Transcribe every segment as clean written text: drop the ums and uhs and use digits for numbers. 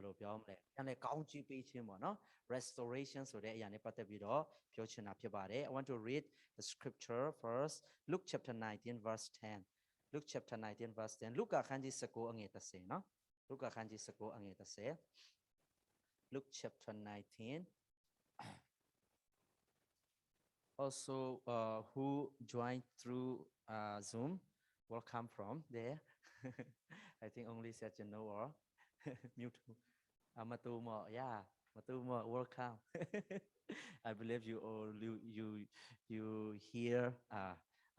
လို့ပြောမလဲပြန်လဲကောင်းချီးပေးခြင်းပေါ့နော် restoration ဆိုတဲ့အရာနဲ့ပတ်သက်ပြီးတော့ပြောချင်တာဖြစ်ပါတယ် I want to read the scripture first Luke chapter 19 verse 10 Luke chapter 19 verse 10 Luke အခန်းကြီး19အငယ်30နော် Luke အခန်းကြီး19အငယ်30 Luke chapter 19 also who joined through Zoom welcome from there I think only said you know or mute Matumo yeah Matumo welcome I believe you all you hear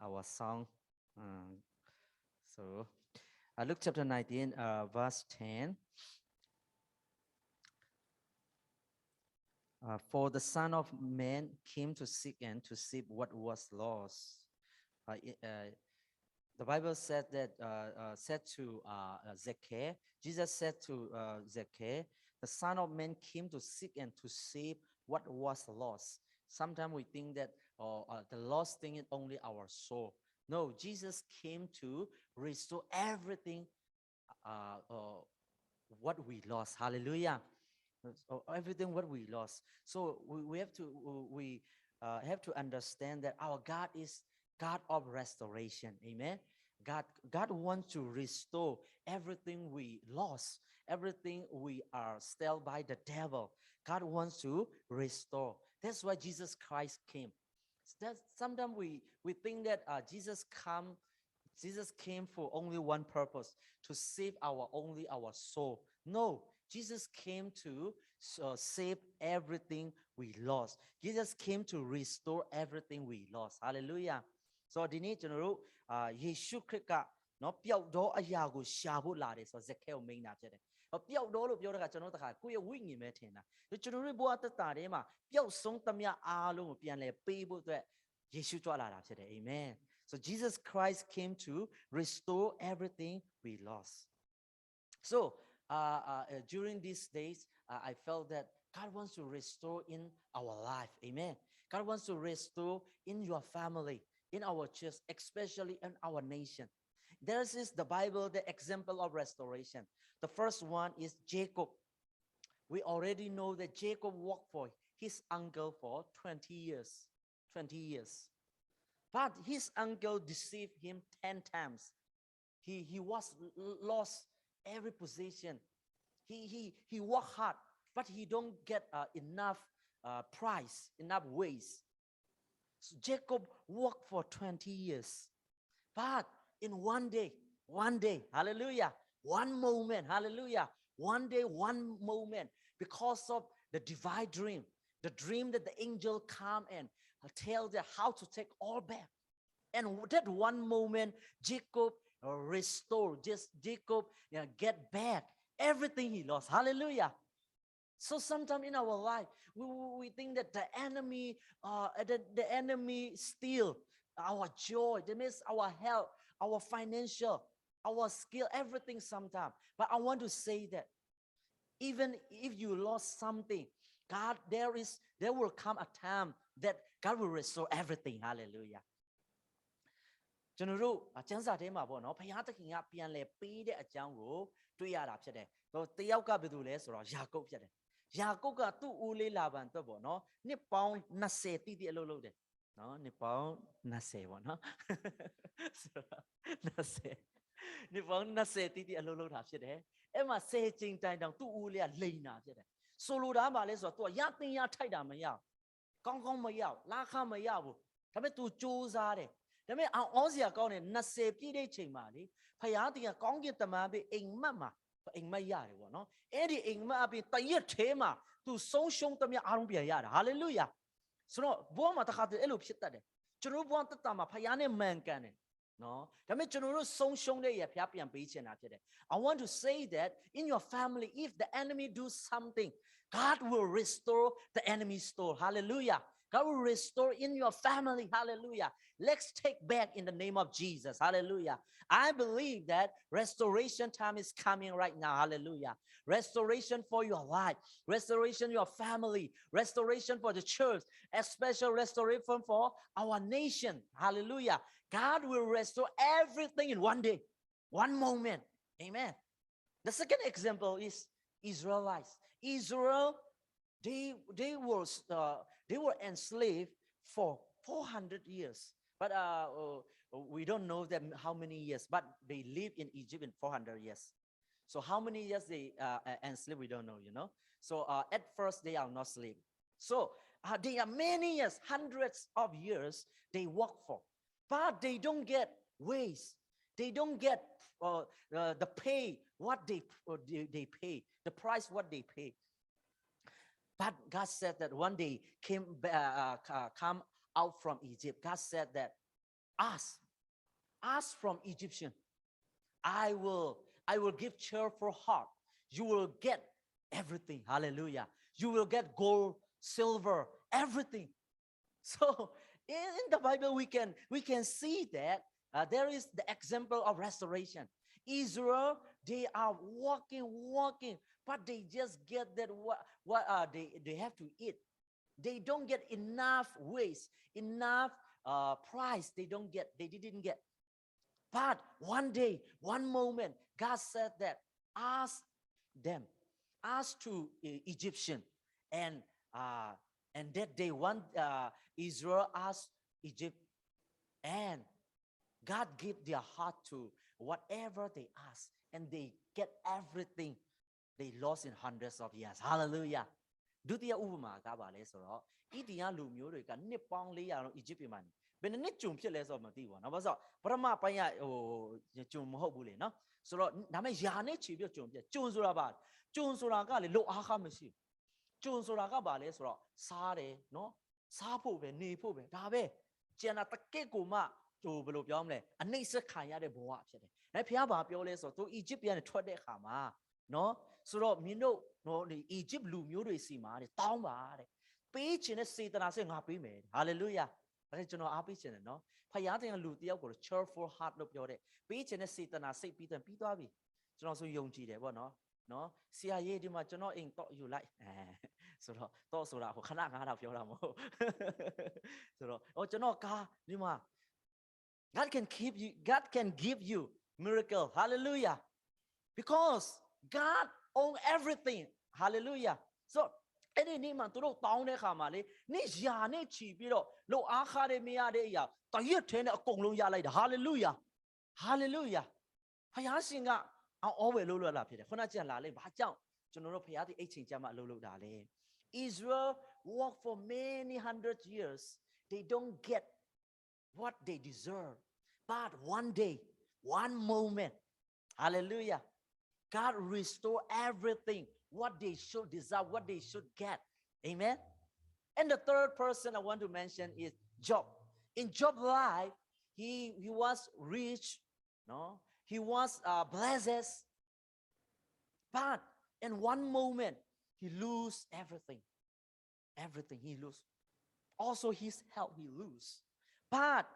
our song so Luke chapter 19 verse 10 for the Son of Man came to seek and to save what was lost. The Bible said that said to Zacchaeus, Jesus said to Zacchaeus, the Son of Man came to seek and to save what was lost. Sometimes we think that the lost thing is only our soul. No, Jesus came to restore everything what we lost. Hallelujah. Everything what we lost. So we have to understand that our God is God of restoration. Amen. God wants to restore everything we lost, everything we are stolen by the devil. God wants to restore. That's why Jesus Christ came. Sometimes we think that Jesus came for only one purpose, to save our soul. No, Jesus came to save everything we lost. Jesus came to restore everything we lost. Hallelujah. So ဒီနေ့ကျွန်တော်တို့ယေရှုခရစ်ကနော်ပျောက်သောအရာကိုရှာဖို့လာတယ်ဆိုတော့ဇက်ခဲကိုမိန်တာဖြစ်တယ်။ပျောက်တော့လို့ပြောတဲ့ကကျွန်တော်တခါကိုယ့်ရဲ့ဝိညာဉ်ပဲထင်တာ။ကျွန်တော်တို့ဘဝသက်တာထဲမှာပျောက်ဆုံးသမျှအားလုံးကိုပြန်လဲပေးဖို့အတွက်ယေရှုကြွလာတာဖြစ်တယ်။ Amen. So Jesus Christ came to restore everything we lost. So during these days, I felt that God wants to restore in our life. Amen. God wants to restore in your family, in our church, especially in our nation. There is the Bible, the example of restoration. The first one is Jacob. We already know that Jacob worked for his uncle for 20 years. 20 years. But his uncle deceived him 10 times. He was lost every position. He worked hard, but he don't get enough price, enough ways. So Jacob worked for 20 years. But in one day, hallelujah, one moment, hallelujah, one day, one moment, because of the divine dream, the dream that the angel come and tell them how to take all back. And that one moment, Jacob restored, Jacob get back everything he lost. Hallelujah. So sometimes in our life, we think that the enemy steal our joy, that means our health, our financial, our skill, everything sometimes. But I want to say that even if you lost something, God, there will come a time that God will restore everything. Hallelujah. ကျွန်တော်တို့ကျမ်းစာထဲမှာပေါ့နော်ဘုရားသခင်ကပြန်လဲပေးတဲ့အကြောင်းကိုတွေ့ရတာဖြစ်တယ်။တယောက်ကဘယ်သူလဲဆိုတော့ယာကုပ်ဖြစ်တယ်။ယာကုပ်ကသူ့ဦးလေးလာဗန်အတွက်ပေါ့နော်နှစ်ပေါင်း20တိတိအလုပ်လုပ်တယ်။နော်နှစ်ပေါင်း20ပေါ့နော်။ဆိုတော့20နှစ်ပေါင်း20တိတိအလုပ်လုပ်တာဖြစ်တယ်။အဲ့မှာ10ချိန်တိုင်တောင်သူ့ဦးလေးကလိန်တာဖြစ်တယ်။ဆိုလိုတာပါလဲဆိုတော့ तू ရတင်ရထိုက်တာမရဘူး။ကောင်းကောင်းမရဘူး။လာခမရဘူး။ဒါပေမဲ့ तू စူးစမ်းတယ်။ဒါပေမဲ့အောင်စရာကောင်းတယ်20ပြည့်တဲ့ချိန်မှာလေဖယားတင်ကကောင်းကင်တမန်ပေးအိမ်မက်မှာအိမ်မက်ရတယ်ပေါ့နော်အဲ့ဒီအိမ်မက်အပြင်တရက်ထဲမှာသူဆုံးရှုံးသမျှအားလုံးပြန်ရတာဟာလေလုယာဆိုတော့ဘုရားမှာတခါတည်းအဲ့လိုဖြစ်တတ်တယ်ကျွန်တော်ဘုရားတက်တာမှာဖယားနဲ့မှန်ကန်တယ်နော်ဒါပေမဲ့ကျွန်တော်တို့ဆုံးရှုံးတဲ့ရဖယားပြန်ပေးချင်တာဖြစ်တယ် I want to say that in your family if the enemy do something God will restore the enemy store hallelujah God will restore in your family hallelujah let's take back in the name of Jesus hallelujah I believe that restoration time is coming right now hallelujah restoration for your life restoration your family restoration for the church especially restoration for our nation hallelujah God will restore everything in one day one moment amen the second example is Israelites. Israel, they were enslaved for 400 years. But we don't know them how many years, but they lived in Egypt in 400 years. So how many years they enslaved, we don't know, you know. So at first they are not slave. So they are many years, hundreds of years they work for, but they don't get wage. They don't get the pay what they pay, the price what they pay. But God said that one day come out from Egypt. God said that ask from Egyptian. I will give cheerful heart. You will get everything. Hallelujah. You will get gold, silver, everything. So in the Bible, we can see that there is the example of restoration. Israel, they are walking, but they just get that what they have to eat. They don't get enough waste, enough price. They didn't get. But one day, one moment, God said that ask to Egyptian, and that day one Israel asked Egypt, and God gave their heart to whatever they ask, and they get everything they lost in hundreds of years. Hallelujah. ဒုတိယဥပမာကပါလဲဆိုတော့ဣသရေလလူမျိုးတွေကနှစ်ပေါင်း400လောက်အီဂျစ်ပြည်မှာဘယ်နှစ်ဂျုံဖြစ်လဲဆိုတော့မသိဘူးเนาะဘာလို့ပထမပိုင်းကဂျုံမဟုတ်ဘူးလေเนาะဆိုတော့ဒါမဲ့ယာနဲ့ခြေပြဂျုံပြဂျုံဆိုတာပါဂျုံဆိုတာကလေလို့အားခမရှိဂျုံဆိုတာကပါလဲဆိုတော့စားတယ်เนาะစားဖို့ပဲနေဖို့ပဲဒါပဲကျန်တာတကယ့်ကိုမှဘယ်လိုပြောမလဲအနှိမ့်ဆက်ခံရတဲ့ဘဝဖြစ်တယ်။ဖခင်ဘာပြောလဲဆိုတော့သူအီဂျစ်ပြည်ကနေထွက်တဲ့အခါမှာเนาะဆိုတော့မင်းတို့ဒီအီဂျစ်လူမျိုးတွေစီမှာတဲ့တောင်းပါတဲ့ပေးခြင်းနဲ့စေတနာစိတ်ငါပေးမယ်ဟာလေလုယာဒါကျွန်တော်အားပေးခြင်းတယ်เนาะဖခင်တင်လူတယောက်ကို cheerful heart လို့ပြောတဲ့ပေးခြင်းနဲ့စေတနာစိတ်ပြီးသွားပြီကျွန်တော်ဆိုယုံကြည်တယ်ပေါ့เนาะဆရာကြီးဒီမှာကျွန်တော်အိမ်တော့ယူလိုက်ဆိုတော့ဆိုတာဟိုခဏငါးတော့ပြောတာမဟုတ်ဆိုတော့ကျွန်တော်ကားဒီမှာGod can give you miracle. Hallelujah. Because God owns everything. Hallelujah. So အဲ့ဒီနေ့မှာသူတို့တောင်းတဲ့ခါမှာလေနေ့ယာနဲ့ချီပြီးတော့လို့အားခါတွေမရတဲ့အရာတရက်ထဲနဲ့အကုန်လုံးရလိုက်တာ Hallelujah. Hallelujah. ဖယားရှင်ကအော်ဝယ်လို့လာဖြစ်တယ်ခုနကကြံလာလေဘာကြောင့်ကျွန်တော်တို့ဖယားဒီအိတ်ချိန်ကြမှာလုပ်တာလေ Israel walked for many hundred years. They don't get what they deserve. But one day, one moment, hallelujah, God restore everything, what they should deserve, what they should get. Amen. And the third person I want to mention is Job. In Job's life, he was rich, no? He was blessed. But in one moment, he lose everything. Everything he lose. Also his health he lose. But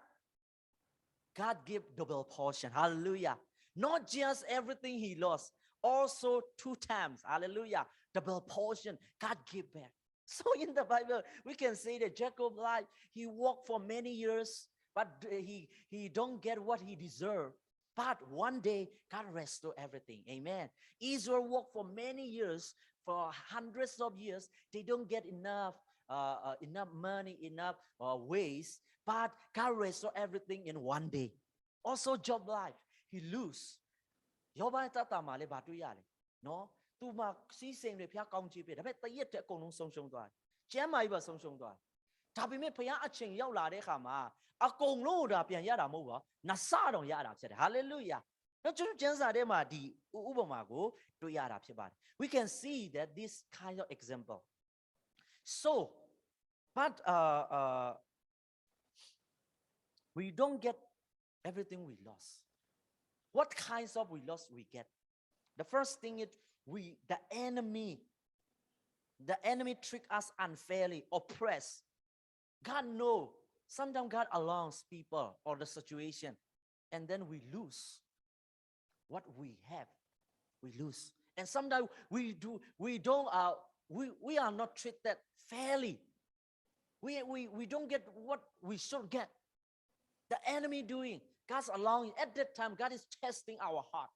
God gave double portion. Hallelujah. Not just everything he lost, also 2 times. Hallelujah. Double portion. God gave back. So in the Bible, we can say that Jacob's life, he walked for many years, but he don't get what he deserved. But one day, God restored everything. Amen. Israel walked for many years, for hundreds of years. They don't get enough money, enough ways. But God restored everything in one day. Also, Job life, he lose. ယောဘတတမှာလေဘာတွေ့ရလဲနော်သူမှာစီးစိမ်တွေဖျားကောင်းချီးပြတယ်ဒါပေမဲ့တရက်တည်းအကုန်လုံးဆုံးရှုံးသွားတယ်ကျမ်းမာကြီးပဲဆုံးရှုံးသွားတယ်ဒါပေမဲ့ဖခင်အချိန်ရောက်လာတဲ့အခါမှာအကုန်လုံးဒါပြန်ရတာမဟုတ်ပါနဆတော့ရတာဖြစ်တယ် hallelujah နော်ကျွန်တော်ကျမ်းစာထဲမှာဒီဥပမာကိုတွေ့ရတာဖြစ်ပါတယ် we can see that this kind of example so but we don't get everything we lost. What kinds of we lost we get? The first thing is the enemy trick us unfairly, oppress. God know. Sometimes God allows people or the situation, and then we lose what we have. We lose, and sometimes we are not treated fairly. We don't get what we should get. The enemy doing, God's allowing. At that time, God is testing our heart.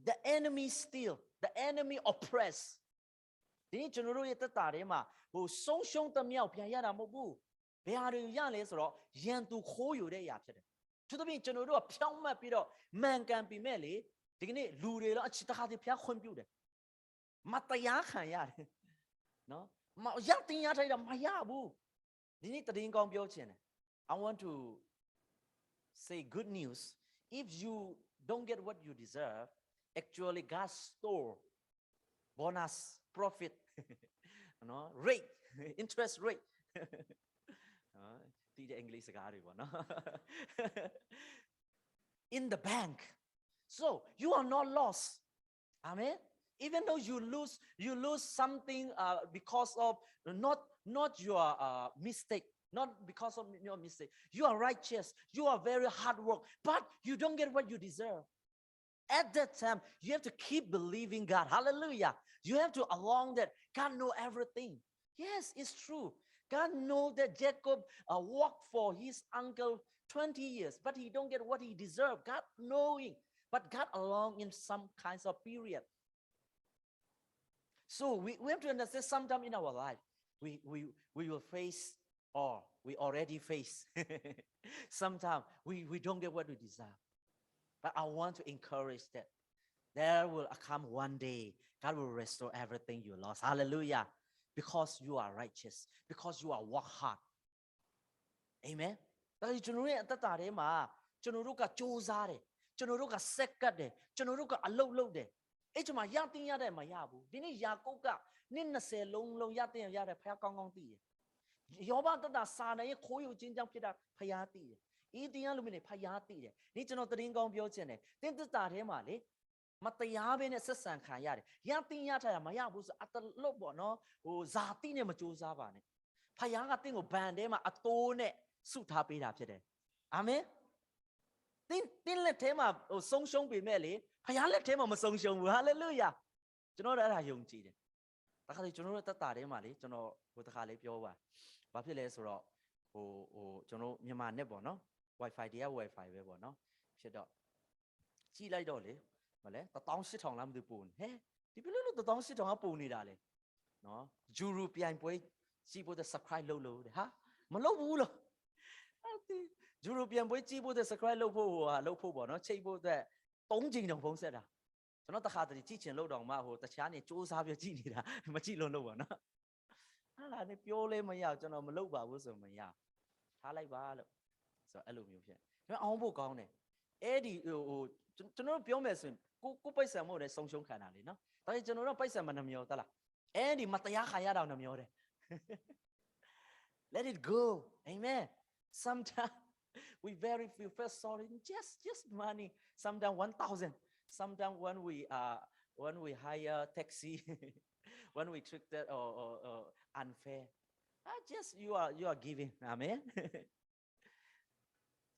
the enemy steal, the enemy oppress ဒီနေ့ကျွန်တော်တို့ရဲ့သက်တာထဲမှာဟိုဆုံးရှုံးသမျှပြန်ရတာမဟုတ်ဘူးဘယ်ဟာတွေရလဲဆိုတော့ရန်သူခိုးယူတဲ့အရာဖြစ်တယ်သူတို့ပြင်ကျွန်တော်တို့ကဖြောင်းမှတ်ပြီးတော့မှန်ကန်ပြီမဲ့လေဒီကနေ့လူတွေတော့အချစ်တခါတည်းဖျားခွင့်ပြုတယ်မတရားခံရတယ်နော်မရတင်ရထိုက်တာမရဘူးဒီနေ့တည်င်းကောင်းပြောချင်တယ် I want to say good news if you don't get what you deserve actually God store bonus profitနော် rate interest rate ဒီတဲ့အင်္ဂလိပ်စကားတွေပေါ့နော် in the bank so you are not lost amen even though you lose something because of not your mistake not because of your mistake you are righteous you are very hard work but you don't get what you deserve at that time you have to keep believing God hallelujah you have to along that God know everything yes it's true God know that Jacob worked for his uncle 20 years but he don't get what he deserved God knowing but God along in some kinds of period so we have to understand sometime in our life we will face or we already face sometimes we don't get what we deserve but I want to encourage that there will come one day God will restore everything you lost hallelujah because you are righteous because you are work hard amen ဒါကျွန်တော်ရဲ့အသက်တာထဲမှာကျွန်တော်တို့ကကြိုးစားတယ်ကျွန်တော်တို့ကစက်ကပ်တယ်ကျွန်တော်တို့ကအလုပ်လုပ်တယ်အဲ့ချိန်မှာရတင်ရတဲ့မရဘူးဒီနေ့ယာကုပ်ကနှစ်20လုံးရတင်ရတယ်ဖခင်ကောင်းကောင်းသိတယ်ယောဘတတစာနယ်ရဲ့ခိုးယူခြင်းကြောင့်ဖြစ်တာဖခင်သိတယ်ဤတရားလူမျိုးတွေဖခင်သိတယ်ဒီကျွန်တော်သတင်းကောင်းပြောချင်တယ်တင်းသက်တာထဲမှာလေမတရားပဲနဲ့ဆက်ဆံခံရတယ်ရတင်ရထားတာမရဘူးဆိုအတလုတ်ပေါ့နော်ဟိုဇာတိနဲ့မကြိုးစားပါနဲ့ဖခင်ကတင့်ကိုဘန်ထဲမှာအတိုးနဲ့ဆုထားပေးတာဖြစ်တယ်အာမင်တင်းလက်ထဲမှာဟိုဆုံးရှုံးပေမဲ့လေဖခင်လက်ထဲမှာမဆုံးရှုံးဘူးဟာလေလုယာကျွန်တော်တို့အဲ့ဒါယုံကြည်တယ်တခါလေကျွန်တော်တို့သက်တာထဲမှာလေကျွန်တော်ဟိုတခါလေးပြောပါဘာဖြစ်လဲဆိုတော့ဟိုကျွန်တော်မြန်မာnetပေါ့နော် wifi တရား wifi ပဲပေါ့နော်ဖြစ်တော့ကြည့်လိုက်တော့လေမလဲ18000လားမသိပို့နေဟဲ့ဒီဘယ်လိုလို့18000ကပို့နေတာလဲနော်ဂျူရူပြိုင်ပွဲကြည့်ဖို့တဲ့ subscribe လုပ်လို့တဲ့ဟာမလုပ်ဘူးလို့ဂျူရူပြိုင်ပွဲကြည့်ဖို့တဲ့ subscribe လုပ်ဖို့ဟာလုပ်ဖို့ပေါ့နော်ချိန်ဖို့တဲ့3ချိန်တောင်ဖုံးဆက်တာကျွန်တော်တခါတည်းကြည့်ချင်လို့တောင်မှဟိုတခြားနေစူးစမ်းပြကြည့်နေတာမကြည့်လို့လို့ပါနော်ဟာလာနေပြောလဲမရကျွန်တော်မလုပ်ပါဘူးဆိုမရထားလိုက်ပါလို့ဆိုတော့အဲ့လိုမျိုးဖြစ်ဒါပေမဲ့အောင်ဖို့ကောင်းတယ်အဲ့ဒီဟိုကျွန်တော်ပြောမယ်ဆိုရင်ကိုပိုက်ဆံမို့လည်းဆုံးရှုံးခံတာလေနော်ဒါပေမဲ့ကျွန်တော်တို့ပိုက်ဆံမနှမျောတလားအဲ့ဒီမတရားခံရတာနှမျောတယ် let it go amen sometimes we very feel sorry just money sometimes 1000 sometimes when we hire taxi when we treat that or unfair just you are giving amen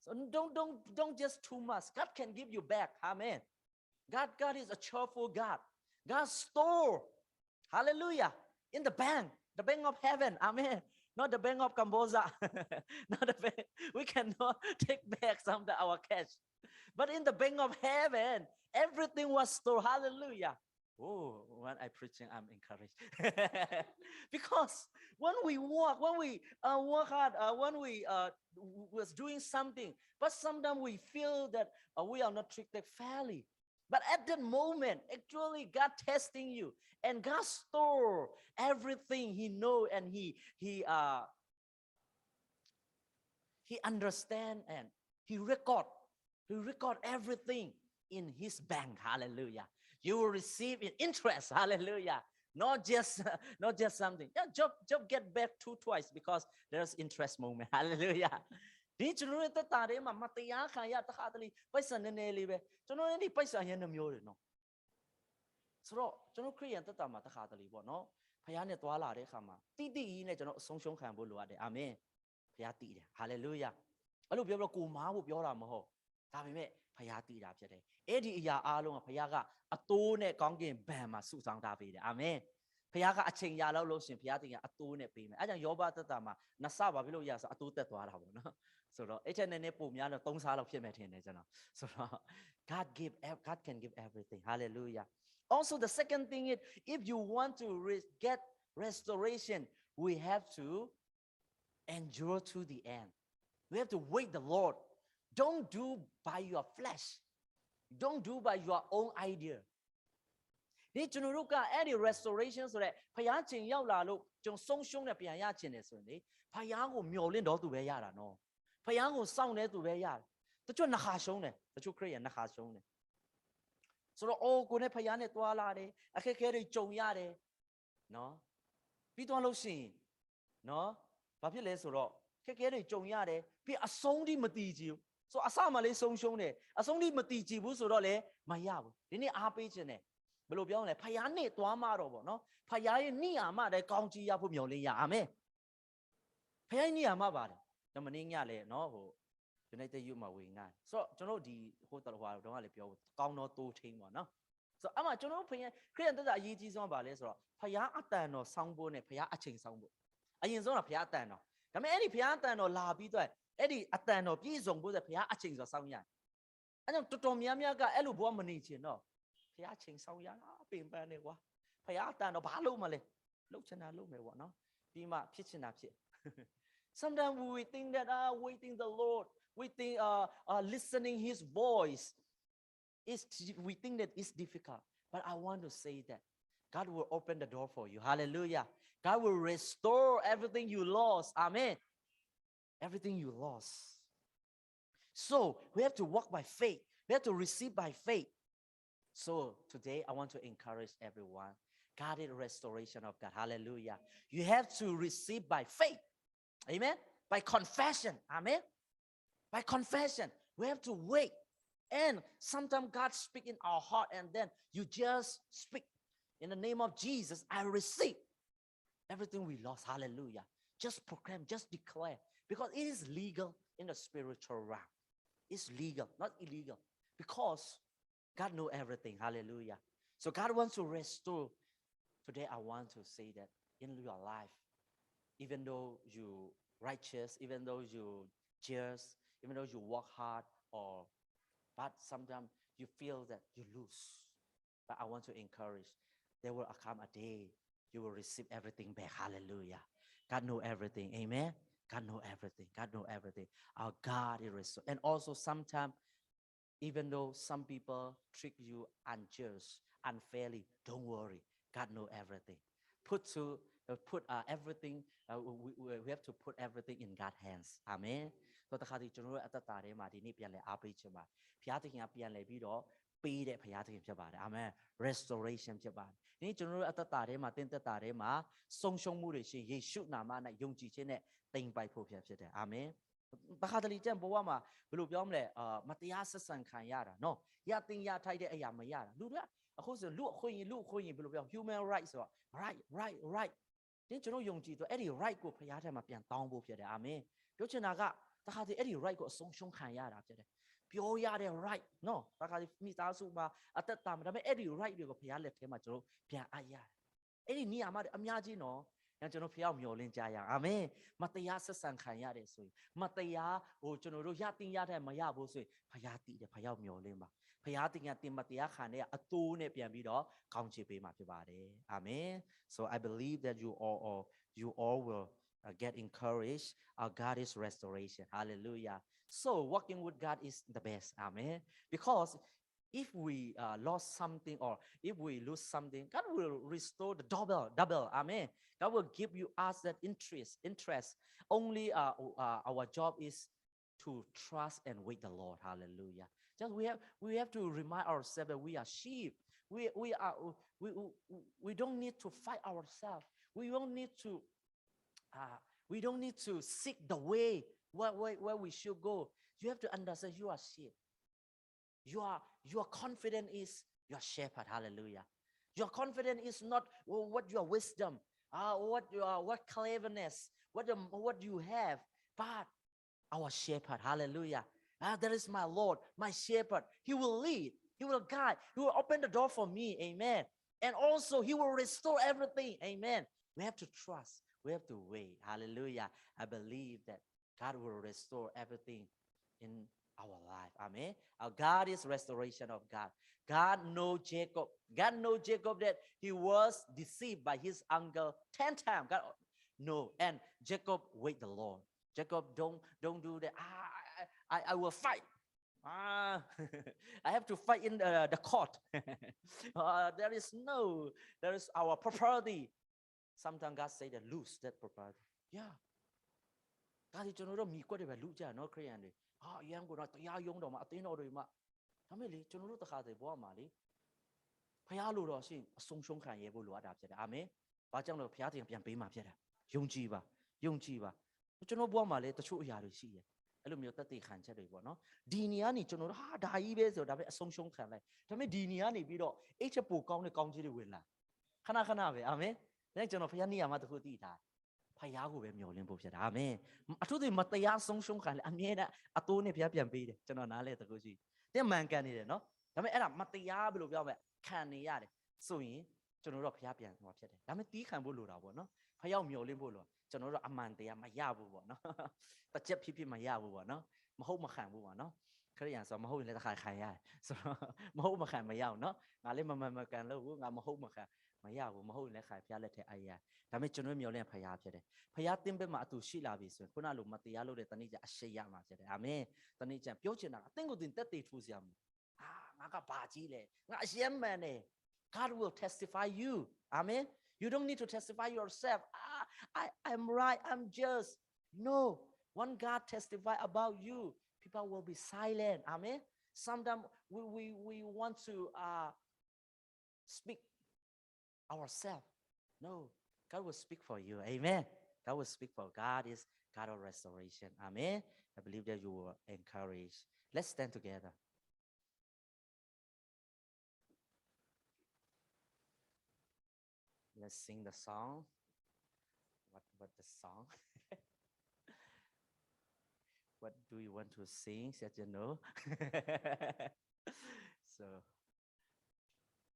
so don't just too much God can give you back amen God is a cheerful God store hallelujah in the bank of heaven amen not the bank of Cambodia not the bank we cannot take back some of our cash but in the bank of heaven everything was stored hallelujah oh when I preaching I'm encouraged because when we work hard when we was doing something but sometimes we feel that we are not treated fairly but at that moment actually God testing you and God store everything he know and he understand and he record everything in his bank hallelujah you will receive in interest hallelujah not just something job get back twice because there's interest moment hallelujah ဒီကျွန်တော်ရဲ့တက်တာထဲမှာမတရားခံရတခါတလေပိုက်ဆံနည်းနည်းလေးပဲကျွန်တော်ဒီပိုက်ဆံရနှမျိုးတယ်နော်ဆိုတော့ကျွန်တော်ခရိယန်တက်တာမှာတခါတလေပေါ့နော်ဖခင်နဲ့သွားလာတဲ့အခါမှာတိတိကြီးနဲ့ကျွန်တော်အဆုံးရှုံးခံဖို့လိုရတယ်အာမင်ဖခင်တည်တယ်ဟာလေလုယာအဲ့လိုပြောပြီးတော့ကိုမားဖို့ပြောတာမဟုတ်ဒါပေမဲ့ဖခင်တည်တာဖြစ်တယ်အဲ့ဒီအရာအားလုံးကဖခင်ကအတိုးနဲ့ကောင်းကင်ဘဏ်မှာစုဆောင်းထားပေးတယ်အာမင် ဖခင်ကအချိန်ရလောက်လို့ရှင်ဖခင်တင်ကအတိုးနဲ့ပေးမယ်အဲကြောင့်ယောဘသက်တာမှာနှစ်ဆဘာဖြစ်လို့ရဆိုအတိုးတက်သွားတာပေါ့နော်ဆိုတော့အဲ့ချက်နဲ့ပုံများတော့3ဆလောက်ဖြစ်မယ်ထင်တယ်ကျွန်တော်ဆိုတော့ God can give everything hallelujah also the second thing is if you want to get restoration we have to endure to the end we have to wait the Lord don't do by your flesh don't do by your own idea ဒီကျွန်တော်တို့ကအဲ့ဒီ restoration ဆိုတဲ့ဖခင်ချိန်ရောက်လာလို့ကျွန်ဆုံးရှုံးတဲ့ပြန်ရခြင်းတယ်ဆိုရင်လေဖခင်ကိုမျှော်လင့်တော်သူပဲရတာနော်ဖခင်ကိုစောင့်တဲ့သူပဲရတယ်တချို့နှခါရှုံးတယ်တချို့ခရစ်ယာန်နှခါရှုံးတယ်ဆိုတော့အိုးကိုနဲ့ဖခင်နဲ့တွာလာတယ်အခက်အခဲတွေကြုံရတယ်နော်ပြီးသွားလို့ရှိရင်နော်ဘာဖြစ်လဲဆိုတော့ခက်ခဲတွေကြုံရတယ်ပြီးအဆုံးထိမတည်ကြည်ဘူးဆိုအစမှလေးဆုံးရှုံးတယ်အဆုံးထိမတည်ကြည်ဘူးဆိုတော့လေမရဘူးဒီနေ့အားပေးခြင်းတယ်ဘယ်လိုပြောလဲဖယားနဲ့သွားမှတော့ဗောနော်ဖယားရဲ့နိယာမတဲ့ကောင်းကြီးရဖို့မျှော်လင့်ရအာမင်ဖယားနိယာမပါတယ်ကျွန်မင်းညလဲနော်ဟို United Youth မှာဝင်ငါဆိုတော့ကျွန်တော်ဒီဟိုတော်ဟွာတော့ကလည်းပြောကောင်းတော့တိုးထင်းဗောနော်ဆိုတော့အမှကျွန်တော်ဖယားခရစ်ယာန်တက်တာအရေးကြီးဆုံးပါလဲဆိုတော့ဖယားအတန်တော်ဆောင်းဖို့နဲ့ဖယားအချိန်ဆောင်းဖို့အရင်ဆုံးကဖယားအတန်တော်ဒါပေမဲ့အဲ့ဒီဖယားအတန်တော်လာပြီးတော့အဲ့ဒီအတန်တော်ပြည့်စုံဖို့ဆိုဖယားအချိန်ဆိုဆောင်းရတယ်အဲ့ကြောင့်တော်တော်များများကအဲ့လိုဘောမနေချင်တော့ဖယားချိန်ဆောင်းရတာပင်ပန်းနေကွာဖယားအတန်တော့ဘာလုပ်မလဲလှုပ်ချင်တာလုပ်မယ်ပေါ့နော်ပြီးမှဖြစ်ချင်တာဖြစ် sometimes we think that waiting the Lord we think listening his voice is we think that it's difficult but I want to say that God will open the door for you hallelujah God will restore everything you lost amen everything you lost so we have to walk by faith we have to receive by faith so today I want to encourage everyone God is restoration of God hallelujah you have to receive by faith amen by confession amen by confession we have to wait and sometimes God speak in our heart and then you just speak in the name of Jesus I receive everything we lost hallelujah just proclaim just declare because it is legal in the spiritual realm it's legal not illegal because God knows everything hallelujah so God wants to restore today I want to say that in your life even though you righteous even though you just even though you work hard or but sometimes you feel that you lose but I want to encourage there will come a day you will receive everything back hallelujah God know everything amen God know everything God know everything our God is restore and also sometimes even though some people trick you unjust unfairly don't worry God know everything put everything we have to put everything in God's hands amen တော့တခါဒီကျွန်တော်တို့အသက်တာထဲမှာဒီနေ့ပြန်လဲအားပေးခြင်းပါဘုရားသခင်ကပြန်လဲပြီးတော့ပေးတဲ့ဘုရားသခင်ဖြစ်ပါတယ်အာမင် restoration ဖြစ်ပါတယ်ဒီနေ့ကျွန်တော်တို့အသက်တာထဲမှာတင်းသက်တာထဲမှာဆုံးရှုံးမှုတွေရှိယေရှုနာမ၌ယုံကြည်ခြင်းနဲ့တိမ်ပိုက်ဖို့ဖြစ်တယ်အာမင်တခါတလေကျန်ဘဝမှာဘယ်လိုပြောမလဲမတရားဆက်ဆံခံရတာနော်ရတင်ရထိုက်တဲ့အရာမရတာလူတွေကအခုဆိုလူအခွင့်အရေးဘယ်လိုပြော human rights ဆိုတော့ right တင်းကျွန်တော်ယုံကြည်တော့အဲ့ဒီ right ကိုဘုရားထဲမှာပြန်တောင်းဖို့ဖြစ်တယ်အာမင်ပြောချင်တာကတခါတည်းအဲ့ဒီ right ကိုအဆုံးရှုံးခံရတာဖြစ်တယ်ပြောရတဲ့ right နော်တခါတည်းမိသားစုမှာအသက်တာမှာဒါပေမဲ့အဲ့ဒီ right တွေကိုဘုရားလက်ထဲမှာကျွန်တော်ပြန်အပ်ရတယ်အဲ့ဒီနေရာမှာအများကြီးနော်ကျွန်တော်ဖျောက်မျောလင်းကြရအောင်အာမင်မတရားဆက်ဆံခံရတယ်ဆိုရင်မတရားကျွန်တော်တို့ရတင်ရတဲ့မရဘူးဆိုရင်ဖျားတည်တယ်ဖျောက်မျောလင်းပါဖျားတင်ကတင်မတရားခံတဲ့အတိုးနဲ့ပြန်ပြီးတော့ကောင်းချီးပေးမှာဖြစ်ပါတယ်အာမင် so I believe that you all will get encouraged our God is restoration hallelujah so walking with God is the best amen because if we lost something or if we lose something God will restore the double amen God will give you us that interest only our job is to trust and wait the Lord hallelujah just we have to remind ourselves that we are sheep we don't need to fight ourselves we don't need to seek the way where we should go you have to understand you are sheep your confidence is your shepherd hallelujah your confidence is not what your wisdom what cleverness what you have but our shepherd hallelujah that is my Lord my shepherd he will lead he will guide he will open the door for me amen And also he will restore everything. Amen. We have to trust. We have to wait. Hallelujah. I believe that God will restore everything in our life. Amen. Our God is restoration of God. God know Jacob. God know Jacob that he was deceived by his uncle 10 times. God no. And Jacob wait the Lord. Jacob don't do that. I will fight. I have to fight in the court. There is our property. Sometimes God say that lose that property. Yeah. ဒါဒီကျွန်တော်တို့မိကွက်တွေပဲလူကြနော်ခရိယန်တွေအရန်ကိုတော့တရားယုံတော်မှာအသင်းတော်တွေမှာဒါမဲ့လေကျွန်တော်တို့တခါတည်းဘဝမှာလေဖះလို့တော့ရှိအဆုံးရှုံးခံရဖို့လိုအပ်တာဖြစ်တယ်အာမင်ဘာကြောင့်လဲဖះတင်ပြန်ပေးမှာဖြစ်တယ်ယုံကြည်ပါကျွန်တော်ဘဝမှာလေတချို့အရာတွေရှိတယ်အဲ့လိုမျိုးတက်တည်ခံချက်တွေပေါ့နော်ဒီနေရာနေကျွန်တော်တို့ဒါကြီးပဲဆိုတော့ဒါပဲအဆုံးရှုံးခံလိုက်ဒါမဲ့ဒီနေရာနေပြီးတော့အိတ်ချက်ပိုကောင်းတဲ့ကောင်းကြီးတွေဝင်လာခဏပဲအာမင်ဒါကျွန်တော်ဖះနေရာမှာတခုတည်ထားဖះကိုပဲမျှော်လင့်ဖို့ဖြစ်တာအာမင်အထူးသဖြင့်မတရားဆုံးရှုံးခံလေအမြဲတမ်းအတိုးနဲ့ဖះပြန်ပေးတယ်ကျွန်တော်နားလဲတခုရှိတဲ့မှန်ကန်နေတယ်နော်ဒါပေမဲ့အဲ့ဒါမတရားဘယ်လိုပြောမလဲခံနေရတယ်ဆိုရင်ကျွန်တော်တို့ဖះပြန်ဟောဖြစ်တယ်ဒါပေမဲ့တီးခံဖို့လိုတာပေါ့နော်ဖះမျှော်လင့်ဖို့လိုကျွန်တော်တို့အမှန်တရားမရဘူးပေါ့နော်တစ်ချက်ဖြစ်မရဘူးပေါ့နော်မဟုတ်မခံဘူးပေါ့နော်ခရိယန်ဆိုမဟုတ်ရင်လည်းတစ်ခါခံရတယ်ဆိုတော့မဟုတ်မခံမရအောင်နော်ငါလည်းမကန်လို့ဘူးငါမဟုတ်မခံမရဘူးမဟုတ်ရင်လည်းခါဖះလက်ထဲအရာဒါပေမဲ့ကျွန်တော်မျှော်လင့်ဖះဖြစ်တယ်ဖះတင်းဘက်မှာအတူရှိလာပြီဆိုရင်ခုနလိုမတရားလို့တဲ့တနေ့ကျအရှိရမှာဖြစ်တယ်အာမင်တနေ့ကျပြောချင်တာအသင်ကိုတင်တက်တည်ထူစရာမလိုငါကဘာကြီးလဲငါအရှမ်းမှန်တယ် God will testify you amen you don't need to testify yourself I'm right I'm just no when God testify about you people will be silent amen sometimes we want to speak ourselves no God will speak for you amen God will speak for God is God of restoration amen I believe that you will encourage let's stand together let's sing the song what the song what do you want to sing? Said you know. So